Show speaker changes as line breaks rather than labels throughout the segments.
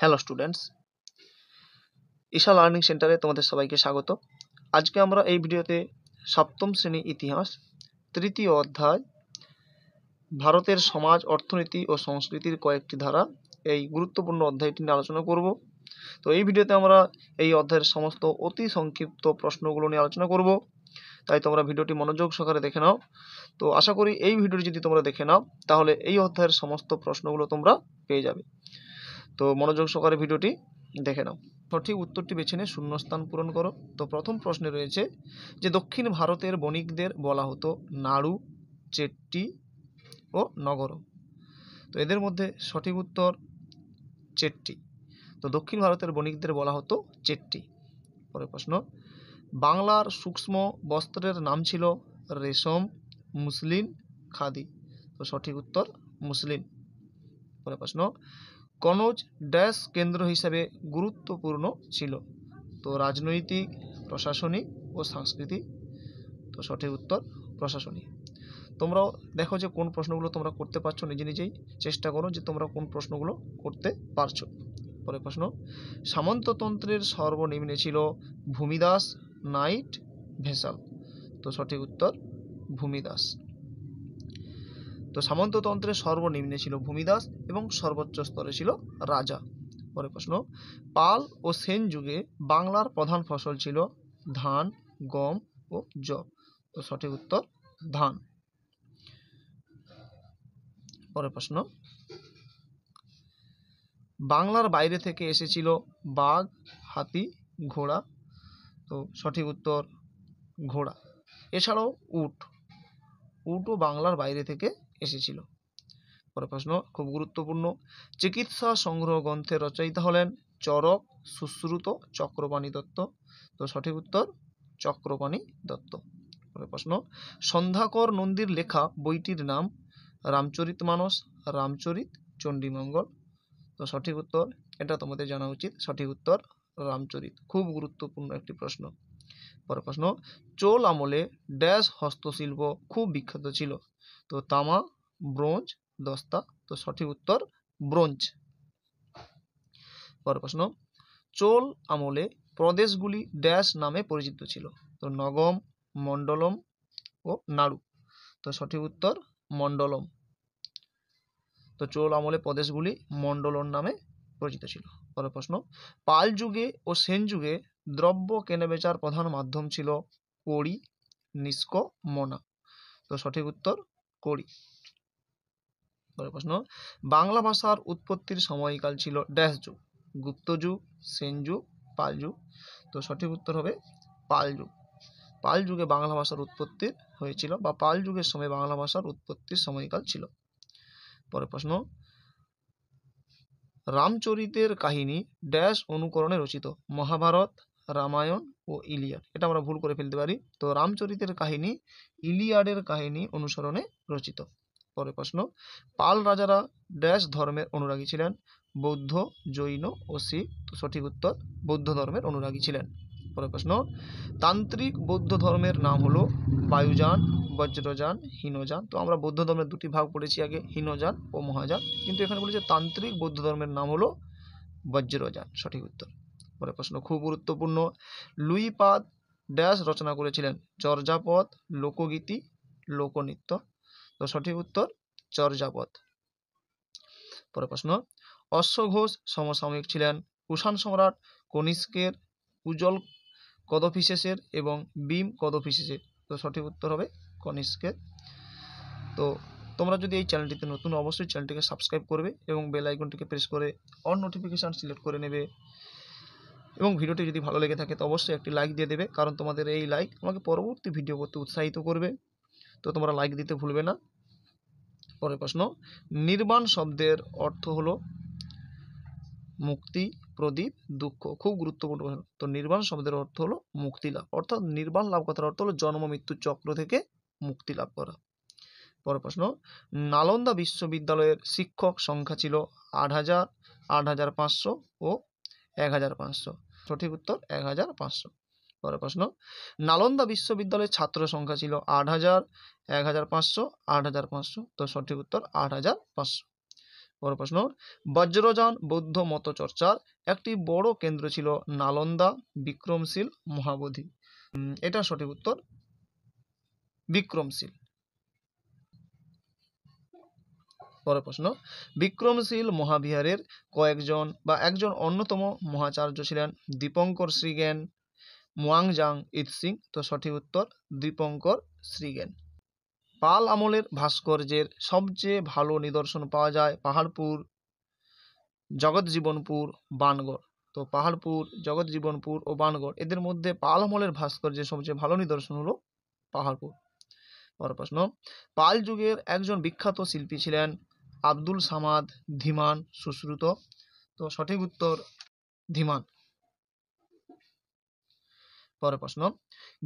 Hello students, Isha learning সেন্টারে তোমাদের সবাইকে স্বাগত। আজকে আমরা এই ভিডিওতে সপ্তম শ্রেণী ইতিহাস তৃতীয় অধ্যায় ভারতের সমাজ, অর্থনীতি ও সংস্কৃতির কয়েকটি ধারা, এই গুরুত্বপূর্ণ অধ্যায়টি নিয়ে আলোচনা করব। তো এই ভিডিওতে আমরা এই অধ্যায়ের সমস্ত অতি সংক্ষিপ্ত প্রশ্নগুলো নিয়ে আলোচনা করব, তাই তোমরা ভিডিওটি মনোযোগ সহকারে দেখে নাও। তো আশা করি এই ভিডিওটি যদি তোমরা দেখে নাও তাহলে এই অধ্যায়ের সমস্ত প্রশ্নগুলো তোমরা পেয়ে যাবে। তো মনোযোগ সহকারে ভিডিওটি দেখে নাও। সঠিক উত্তরটি বেছে নিয়ে শূন্যস্থান পূরণ করো। তো প্রথম প্রশ্নে রয়েছে যে দক্ষিণ ভারতের বণিকদের বলা হতো নাড়ু, চেট্টি ও নগর। তো এদের মধ্যে সঠিক উত্তর চেট্টি। তো দক্ষিণ ভারতের বণিকদের বলা হতো চেট্টি। পরের প্রশ্ন, বাংলার সূক্ষ্ম বস্ত্রের নাম ছিল রেশম, মুসলিন, খাদি। তো সঠিক উত্তর মুসলিন। পরের প্রশ্ন, কনৌজ ড্যাশ কেন্দ্র হিসাবে গুরুত্বপূর্ণ ছিল। তো রাজনৈতিক, প্রশাসনিক ও সাংস্কৃতিক। তো সঠিক উত্তর প্রশাসনিক। তোমরাও দেখো যে কোন প্রশ্নগুলো তোমরা করতে পারছো, নিজে নিজেই চেষ্টা করো যে তোমরা কোন প্রশ্নগুলো করতে পারছো। পরের প্রশ্ন, সামন্ততন্ত্রের সর্বনিম্নে ছিল ভূমিদাস, নাইট, ভেসাল। তো সঠিক উত্তর ভূমিদাস। তো সামন্ততন্ত্রের সর্বনিম্নে ছিল ভূমিদাস এবং সর্বোচ্চ স্তরে ছিল রাজা। পরের প্রশ্ন, পাল ও সেন যুগে বাংলার প্রধান ফসল ছিল ধান, গম ও যব। তো সঠিক উত্তর ধান। পরের প্রশ্ন, বাংলার বাইরে থেকে এসেছিল বাঘ, হাতি, ঘোড়া। তো সঠিক উত্তর ঘোড়া। এছাড়াও উটও বাংলার বাইরে থেকে এসেছিল। পরের প্রশ্ন খুব গুরুত্বপূর্ণ, চিকিৎসা সংগ্রহ গ্রন্থের রচয়িতা হলেন চরক, সুশ্রুত, চক্রপাণি দত্ত। তো সঠিক উত্তর চক্রপাণি দত্ত। পরের প্রশ্ন, সন্ধ্যাকর নন্দীর লেখা বইটির নাম রামচরিতমানস, রামচরিত, চণ্ডীমঙ্গল। তো সঠিক উত্তর, এটা তোমাদের জানা উচিত, সঠিক উত্তর রামচরিত। খুব গুরুত্বপূর্ণ একটি প্রশ্ন। পরের প্রশ্ন, চোল আমলে ড্যাশ হস্তশিল্প খুব বিখ্যাত ছিল। তো তামা, ব্রোঞ্জ, দস্তা। তো সঠিক উত্তর ব্রোঞ্জ। পরের প্রশ্ন, চোল আমলে প্রদেশগুলি ড্যাশ নামে পরিচিত ছিল। তো নগম, মন্ডলম ও নাড়ু। তো সঠিক উত্তর মন্ডলম। তো চোল আমলে প্রদেশগুলি মন্ডলম নামে পরিচিত ছিল। পরের প্রশ্ন, পাল যুগে ও সেন যুগে দ্রব্য কেনাবেচার প্রধান মাধ্যম ছিল কড়ি, নিষ্ক, মনা। তো সঠিক উত্তর কড়ি। পরের প্রশ্ন, বাংলা ভাষার উৎপত্তির সময়কাল ছিল ড্যাশ যুগ। গুপ্ত যুগ, সেন যুগ, পাল যুগ। তো সঠিক উত্তর হবে পাল যুগ। পাল যুগে বাংলা ভাষার উৎপত্তি হয়েছিল, বা পাল যুগের সময় বাংলা ভাষার উৎপত্তির সময়কাল ছিল। পরের প্রশ্ন, রামচরিতের কাহিনী ড্যাশ অনুকরণে রচিত। মহাভারত, রামায়ণ ও ইলিয়াড। এটা আমরা ভুল করে ফেলতে পারি। তো রামচরিতের কাহিনী ইলিয়াডের কাহিনী অনুসরণে রচিত। পরের প্রশ্ন, পাল রাজারা ড্যাশ ধর্মের অনুরাগী ছিলেন। বৌদ্ধ, জৈন ও শিখ। তো সঠিক উত্তর বৌদ্ধ ধর্মের অনুরাগী ছিলেন। পরের প্রশ্ন, তান্ত্রিক বৌদ্ধ ধর্মের নাম হলো বায়ুযান, বজ্রযান, হীনযান। তো আমরা বৌদ্ধ ধর্মের দুটি ভাগ পড়েছি আগে, হীনযান ও মহাযান, কিন্তু এখানে বলেছে তান্ত্রিক বৌদ্ধ ধর্মের নাম হলো বজ্রযান। সঠিক উত্তর। পরের প্রশ্ন খুব গুরুত্বপূর্ণ, লুইপাদ ড্যাশ রচনা করেছিলেন। চর্যাপদ, লোকগীতি, লোকনৃত্য। তো সঠিক উত্তর চর্যাপদ। পরের প্রশ্ন, অশ্বঘোষ সমসাময়িক ছিলেন কুষাণ সম্রাট কনিষ্কের, উজ্জ্বল কদফিসেসের এবং ভীম কদফিসেসের। তো সঠিক উত্তর হবে কনিষ্কের। তো তোমরা যদি এই চ্যানেলটিতে নতুন, অবশ্যই চ্যানেলটিকে সাবস্ক্রাইব করবে এবং বেল আইকনটিকে প্রেস করে অল নোটিফিকেশান সিলেক্ট করে নেবে। এবং ভিডিওটি যদি ভালো লেগে থাকে তো অবশ্যই একটি লাইক দিয়ে দেবে, কারণ তোমাদের এই লাইক আমাকে পরবর্তী ভিডিও করতে উৎসাহিত করবে। তো তোমরা লাইক দিতে ভুলবে না। পরের প্রশ্ন, নির্বাণ শব্দের অর্থ হলো মুক্তি, প্রদীপ, দুঃখ। খুব গুরুত্বপূর্ণ প্রশ্ন। তো নির্বাণ শব্দের অর্থ হলো মুক্তি লাভ, অর্থাৎ নির্বাণ লাভ কথার অর্থ হলো জন্ম মৃত্যুর চক্র থেকে মুক্তি লাভ করা। পরের প্রশ্ন, নালন্দা বিশ্ববিদ্যালয়ের শিক্ষক সংখ্যা ছিল ৮০০০, ৮৫০০ ও ১৫০০। সঠিক উত্তর ১৫০০। পরের প্রশ্ন, নালন্দা বিশ্ববিদ্যালয়ের ছাত্র সংখ্যা ছিল ৮০০০, ১৫০০, ৮৫০০। তো সঠিক উত্তর ৮৫০০। পরের প্রশ্ন, বজ্রযান বৌদ্ধ মত চর্চার একটি বড় কেন্দ্র ছিল নালন্দা, বিক্রমশীল, মহাবোধি। এটা সঠিক উত্তর, বিক্রমশীল। পরের প্রশ্ন, বিক্রমশীল মহাবিহারের কয়েকজন বা একজন অন্যতম মহাচার্য ছিলেন দীপঙ্কর শ্রীজ্ঞান, মুয়াংজাং ইৎসিং। তো সঠিক উত্তর দীপঙ্কর শ্রীজ্ঞান। পাল আমলের ভাস্কর্যের সবচেয়ে ভালো নিদর্শন পাওয়া যায় পাহাড়পুর, জগৎজীবনপুর, বাণগড়। তো পাহাড়পুর, জগৎজীবনপুর ও বাণগড়, এদের মধ্যে পাল আমলের ভাস্কর্যের সবচেয়ে ভালো নিদর্শন হলো পাহাড়পুর। পরের প্রশ্ন, পাল যুগের একজন বিখ্যাত শিল্পী ছিলেন আব্দুল সামাদ, ধীমান, সুশ্রুত। তো সঠিক উত্তর ধীমান। পরের প্রশ্ন,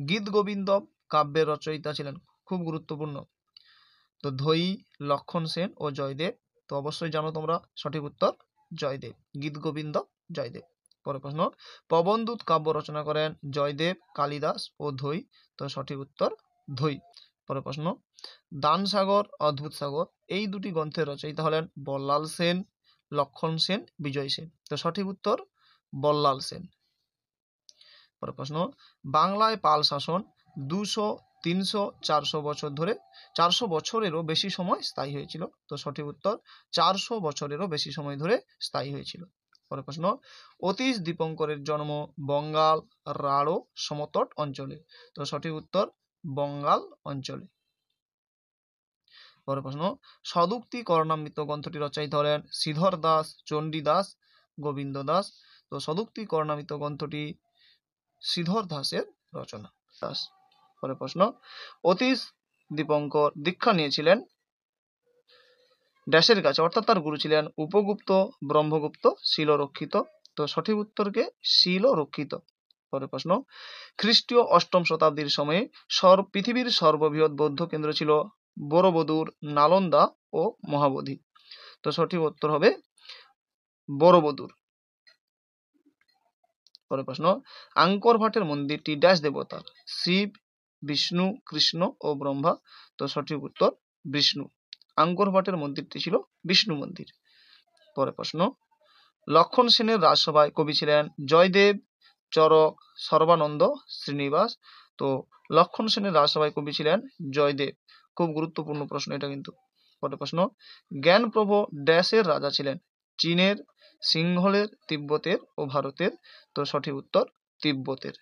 গীত গোবিন্দ কাব্যের রচয়িতা ছিলেন, খুব গুরুত্বপূর্ণ। তো ধৈ, লক্ষণ সেন ও জয়দেব। তো অবশ্যই জানো তোমরা, সঠিক উত্তর জয়দেব, গীত গোবিন্দ জয়দেব। পরের প্রশ্ন, পবনদূত কাব্য রচনা করেন জয়দেব, কালিদাস ও ধৈ। তো সঠিক উত্তর ধৈ। পরের প্রশ্ন, দান সাগর, অদ্ভুত সাগর, এই দুটি গ্রন্থের রচয়িতা হলেন বল্লাল সেন, লক্ষণ সেন, বিজয় সেন। তো সঠিক উত্তর বল্লাল সেন। পরের প্রশ্ন, বাংলায় পাল শাসন 200, 300, 400 বছর ধরে 400 বছরেরও বেশি সময় স্থায়ী হয়েছিল। তো সঠিক উত্তর 400 বছরেরও বেশি সময় ধরে স্থায়ী হয়েছিল। পরের প্রশ্ন, অতীশ দীপঙ্করের জন্ম বঙ্গাল, রাঢ়, সমতট অঞ্চলে। তো সঠিক উত্তর বঙ্গাল অঞ্চলে। পরের প্রশ্ন, সদুক্তি করণামৃত গ্রন্থটি রচয়িতা হলেন শ্রীধর দাস, চণ্ডীদাস, গোবিন্দ দাস। তো সদুক্তি করণামৃত গ্রন্থটি শ্রীধর দাসের রচনা। দাস। পরের প্রশ্ন, অতীশ দীপঙ্কর দীক্ষা নিয়েছিলেন ড্যাশের কাছে, অর্থাৎ তার গুরু ছিলেন উপগুপ্ত, ব্রহ্মগুপ্ত, শিলরক্ষিত। তো সঠিক উত্তরকে শিলরক্ষিত। পরের প্রশ্ন, খ্রিস্টীয় 8ম শতাব্দীর সময়ে পৃথিবীর সর্ববৃহৎ বৌদ্ধ কেন্দ্র ছিল বড়বদুর, নালন্দা ও মহাবোধি। তো সঠিক উত্তর হবে বড়বদুর। পরের প্রশ্ন, আঙ্কর ভাটের মন্দিরটি ড্যাশ দেবতার, শিব, বিষ্ণু, কৃষ্ণ ও ব্রহ্মা। তো সঠিক উত্তর বিষ্ণু। আঙ্কর ভাটের মন্দিরটি ছিল বিষ্ণু মন্দির। পরের প্রশ্ন, লক্ষণ সেনের রাজসভায় কবি ছিলেন জয়দেব, চরক, সর্বানন্দ, শ্রীনিবাস। তো লক্ষণ সেনের রাজসভায় কবি ছিলেন জয়দেব, খুব গুরুত্বপূর্ণ প্রশ্ন এটা কিন্তু। পরের প্রশ্ন, জ্ঞানপ্রভ ড্যাশের রাজা ছিলেন, চীনের, সিংহলের, তিব্বতের ও ভারতের। তো সঠিক উত্তর তিব্বতের।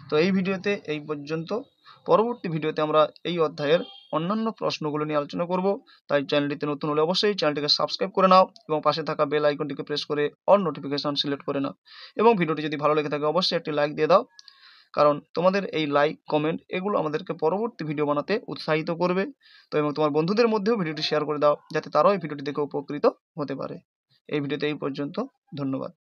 তো এই ভিডিওতে এই পর্যন্ত। পরবর্তী ভিডিওতে আমরা এই অধ্যায়ের অন্যান্য প্রশ্নগুলো নিয়ে আলোচনা করব। তাই চ্যানেলটিতে নতুন হলে অবশ্যই চ্যানেলটিকে সাবস্ক্রাইব করে নাও এবং পাশে থাকা বেল আইকনটিকে প্রেস করে অল নোটিফিকেশন সিলেক্ট করে নাও। এবং ভিডিওটি যদি ভালো লেগে থাকে অবশ্যই একটি লাইক দিয়ে দাও, কারণ তোমাদের এই লাইক, কমেন্ট এগুলো আমাদেরকে পরবর্তী ভিডিও বানাতে উৎসাহিত করবে। তো এবং তোমার বন্ধুদের মধ্যেও ভিডিওটি শেয়ার করে দাও, যাতে তারাও এই ভিডিওটি দেখে উপকৃত হতে পারে। এই ভিডিওতে এই পর্যন্ত। ধন্যবাদ।